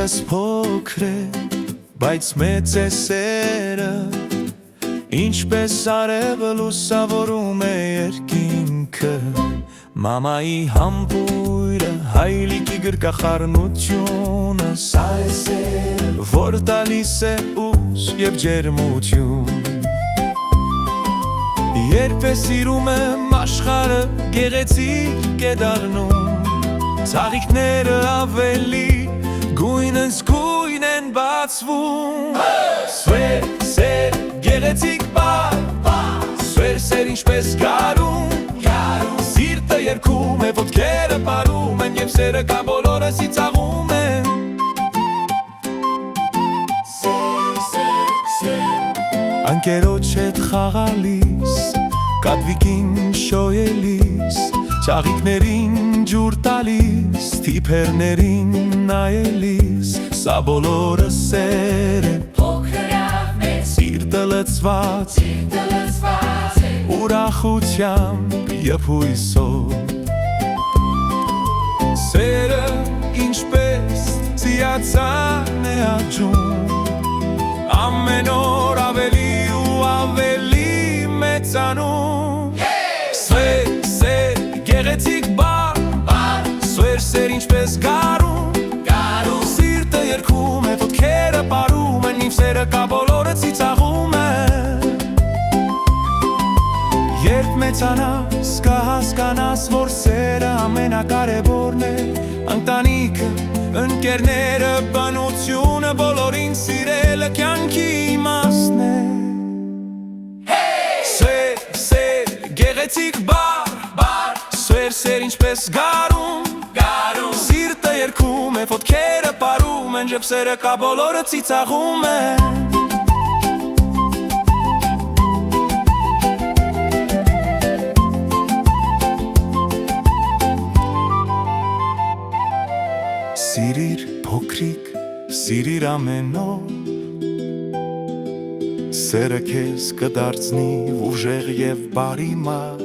Սիրտս փոքր է, բայց մեծ է սերը, ինչպես արևը լուսավորում է երկինքը, մամայի համբույրը, հայրիկի գրկախառնությունը, սա է սերը, որ տալիս է ուժ և ջերմություն։ Երբ է սիրում եմ աշխարհը, գեղեցիկ է դառնում, ծաղիկները ավելի գույնս գույն են բացվում։ Սեր, սեր, գեղեցիկ բառ, սեր, սեր ինչպես գարուն, սիրտը երգում է, ոտքերը պարում են, և սերը կա բոլորը ծիծաղում են։ Անկերոջ հետ խաղալիս, կատվիկին շոյելիս, ծաղիկներին ջուր տալիս, թիփերներին նայելիս, սա բոլորը սեր է, փոքրավ մեծ, սիրտը լցված է, ուրախությամբ և հույսով։ Սերը ինչպես ծիածան է աճում, ամեն օր ավելի ու ավելի մեծանում։ Սեր, սեր, գեղեցիկ բառ, սեր, սեր ինչպես գարուն, սիրտը երգում է, ոտքերը պարում են, իմ սերը կա բոլորը ծիծաղում են։ Երբ մեծանաս, կհասկանաս, որ սերը ամենակարևորն է, ընտանիքը, ընկերները, բնությունը, բոլորին սիրելը կյանքի իմաստն է։ Սեր, սեր, գեղեցիկ բառ, սեր, սեր ինչպես գարուն, սիրտը երգում է, ոտքերը պարում են, և սերը կա բոլորը ծիծաղում են։ Սիրիր փոքրիկ, սիրիր ամեն օր, սերը քեզ կդարձնի ուժեղ և բարի մարդ։